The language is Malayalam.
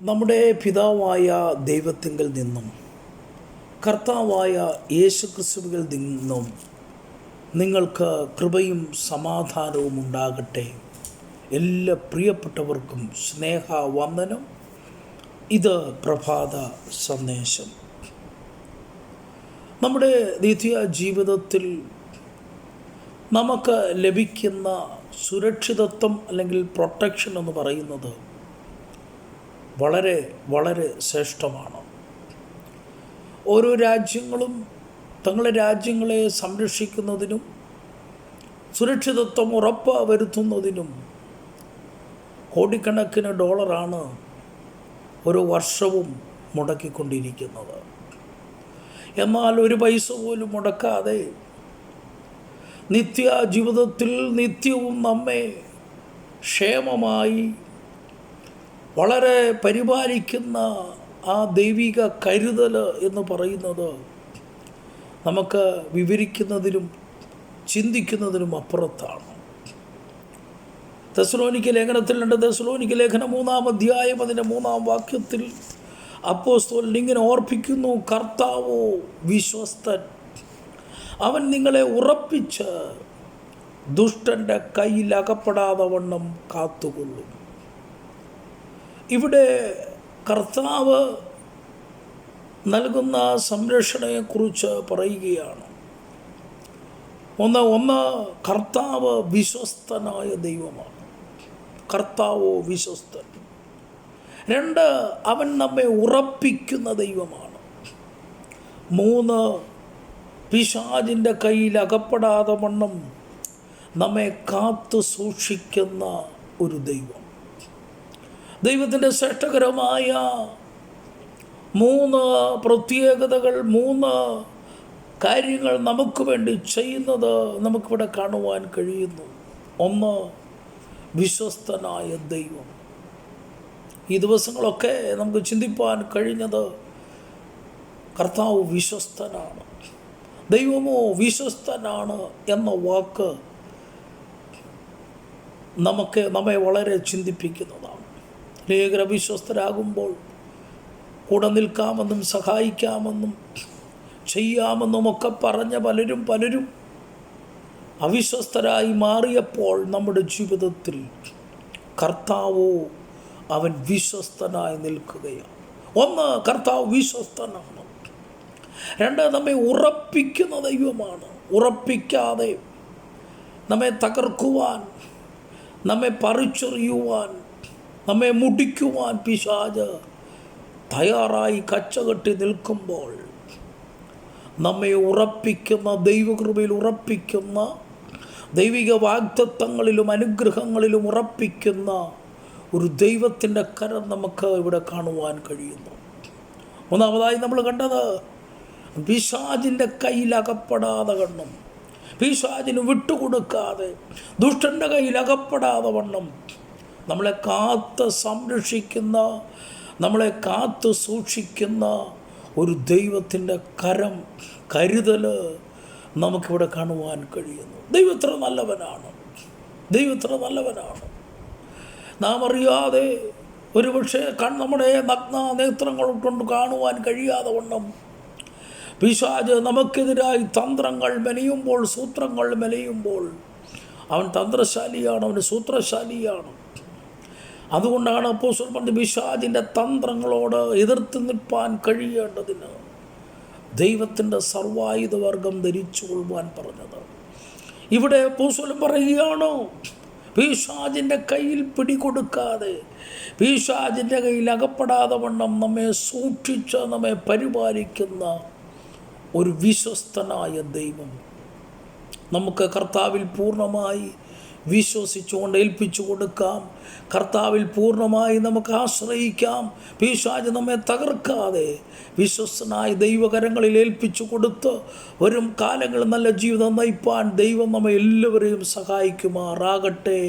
നമ്മുടെ പിതാവായ ദൈവത്തിങ്കൽ നിന്നും കർത്താവായ യേശുക്രിസ്തുവിൽ നിന്നും നിങ്ങൾക്ക് കൃപയും സമാധാനവും ഉണ്ടാകട്ടെ. എല്ലാ പ്രിയപ്പെട്ടവർക്കും സ്നേഹവന്ദനം. ഇത് പ്രഭാത സന്ദേശം. നമ്മുടെ നിത്യ ജീവിതത്തിൽ നമുക്ക് ലഭിക്കുന്ന സുരക്ഷിതത്വം അല്ലെങ്കിൽ പ്രൊട്ടക്ഷൻ എന്ന് പറയുന്നത് വളരെ വളരെ ശ്രേഷ്ഠമാണ്. ഓരോ രാജ്യങ്ങളും തങ്ങളുടെ രാജ്യങ്ങളെ സംരക്ഷിക്കുന്നതിനും സുരക്ഷിതത്വം ഉറപ്പ് വരുത്തുന്നതിനും കോടിക്കണക്കിന് ഡോളറാണ് ഓരോ വർഷവും മുടക്കിക്കൊണ്ടിരിക്കുന്നത്. എന്നാൽ ഒരു പൈസ പോലും മുടക്കാതെ നിത്യ ജീവിതത്തിൽ നിത്യവും നമ്മെ ക്ഷേമമായി വളരെ പരിപാലിക്കുന്ന ആ ദൈവിക കരുതൽ എന്ന് പറയുന്നത് നമുക്ക് വിവരിക്കുന്നതിനും ചിന്തിക്കുന്നതിനും അപ്പുറത്താണ്. തെസ്സലോനിക്ക ലേഖനത്തിൽ 2 തെസ്സലോനിക്ക ലേഖനം 3-ാം അധ്യായം അതിൻ്റെ 3-ാം വാക്യത്തിൽ അപ്പോസ്തലൻ ഇങ്ങനെ ഓർപ്പിക്കുന്നു: കർത്താവോ വിശ്വസ്തൻ, അവൻ നിങ്ങളെ ഉറപ്പിച്ച് ദുഷ്ടൻ്റെ കയ്യിൽ അകപ്പെടാതെ വണ്ണം കാത്തുകൊള്ളും. ഇവിടെ കർത്താവ് നൽകുന്ന സംരക്ഷണയെക്കുറിച്ച് പറയുകയാണ്. ഒന്ന് കർത്താവ് വിശ്വസ്തനായ ദൈവമാണ്. കർത്താവോ വിശ്വസ്തൻ. 2 അവൻ നമ്മെ ഉറപ്പിക്കുന്ന ദൈവമാണ്. 3 പിശാചിൻ്റെ കയ്യിൽ അകപ്പെടാതെ വണ്ണം നമ്മെ കാത്തു സൂക്ഷിക്കുന്ന ഒരു ദൈവം. ദൈവത്തിൻ്റെ ശ്രേഷ്ഠകരമായ 3 പ്രത്യേകതകൾ, 3 കാര്യങ്ങൾ നമുക്ക് വേണ്ടി ചെയ്യുന്നത് നമുക്കിവിടെ കാണുവാൻ കഴിയുന്നു. 1 വിശ്വസ്തനായ ദൈവം. ഈ ദിവസങ്ങളൊക്കെ നമുക്ക് ചിന്തിപ്പാൻ കഴിഞ്ഞത് കർത്താവ് വിശ്വസ്തനാണ്, ദൈവമോ വിശ്വസ്തനാണ് എന്ന വാക്ക് നമ്മെ വളരെ ചിന്തിപ്പിക്കുന്നതാണ്. അനേകർ അവിശ്വസ്തരാകുമ്പോൾ കൂടെ നിൽക്കാമെന്നും സഹായിക്കാമെന്നും ചെയ്യാമെന്നുമൊക്കെ പറഞ്ഞ പലരും അവിശ്വസ്തരായി മാറിയപ്പോൾ നമ്മുടെ ജീവിതത്തിൽ കർത്താവോ അവൻ വിശ്വസ്തനായി നിൽക്കുകയാണ്. 1 കർത്താവ് വിശ്വസ്തനാണ്. 2 നമ്മെ ഉറപ്പിക്കുന്ന ദൈവമാണ്. ഉറപ്പിക്കാതെ നമ്മെ തകർക്കുവാൻ, നമ്മെ പറിച്ചെറിയുവാൻ, നമ്മെ മുടിക്കുവാൻ പിശാച് തയ്യാറായി കച്ചകെട്ടി നിൽക്കുമ്പോൾ നമ്മെ ഉറപ്പിക്കുന്ന, ദൈവകൃപയിൽ ഉറപ്പിക്കുന്ന, ദൈവിക വാഗ്ദത്തങ്ങളിലും അനുഗ്രഹങ്ങളിലും ഉറപ്പിക്കുന്ന ഒരു ദൈവത്തിൻ്റെ കരം നമുക്ക് ഇവിടെ കാണുവാൻ കഴിയുന്നു. 3-ാമതായി നമ്മൾ കണ്ടത് പിശാചിൻ്റെ കയ്യിൽ അകപ്പെടാതെ വണ്ണം, പിശാചിന് വിട്ടുകൊടുക്കാതെ, ദുഷ്ടൻ്റെ കയ്യിൽ അകപ്പെടാതെ വണ്ണം നമ്മളെ കാത്ത് സംരക്ഷിക്കുന്ന, നമ്മളെ കാത്തു സൂക്ഷിക്കുന്ന ഒരു ദൈവത്തിൻ്റെ കരം, കരുതൽ നമുക്കിവിടെ കാണുവാൻ കഴിയുന്നു. ദൈവം ഇത്ര നല്ലവനാണ്. ദൈവം ഇത്ര നല്ലവനാണ്. നാം അറിയാതെ ഒരുപക്ഷെ നമ്മുടെ നഗ്ന നേത്രങ്ങൾ കൊണ്ട് കാണുവാൻ കഴിയാതെ വണ്ണം പിശാച് നമുക്കെതിരായി തന്ത്രങ്ങൾ മെനയുമ്പോൾ, സൂത്രങ്ങൾ മെനയുമ്പോൾ അവൻ തന്ത്രശാലിയാണ്, അവൻ സൂത്രശാലിയാണ്. അതുകൊണ്ടാണ് അപ്പോസ്തലൻ പറഞ്ഞത് പിശാചിൻ്റെ തന്ത്രങ്ങളോട് എതിർത്ത് നിൽപ്പാൻ കഴിയേണ്ടതിന് ദൈവത്തിൻ്റെ സർവായുധവർഗം ധരിച്ചു കൊള്ളുവാൻ പറഞ്ഞത്. ഇവിടെ അപ്പോസ്തലൻ പറയുകയാണ്, പിശാചിൻ്റെ കയ്യിൽ പിടികൊടുക്കാതെ, പിശാചിൻ്റെ കയ്യിൽ അകപ്പെടാതെ വണ്ണം നമ്മെ സൂക്ഷിച്ച് നമ്മെ പരിപാലിക്കുന്ന ഒരു വിശ്വസ്തനായ ദൈവം. നമുക്ക് കർത്താവിൽ പൂർണ്ണമായി വിശ്വസിച്ചുകൊണ്ട് ഏൽപ്പിച്ചു കൊടുക്കാം. കർത്താവിൽ പൂർണ്ണമായി നമുക്ക് ആശ്രയിക്കാം. പിശാച് നമ്മെ തകർക്കാതെ വിശ്വസ്തനായ ദൈവകരങ്ങളിൽ ഏൽപ്പിച്ചു കൊടുത്ത് വരും കാലങ്ങളിൽ നല്ല ജീവിതം നയിപ്പാൻ ദൈവം നമ്മെ എല്ലാവരെയും സഹായിക്കുമാറാകട്ടെ.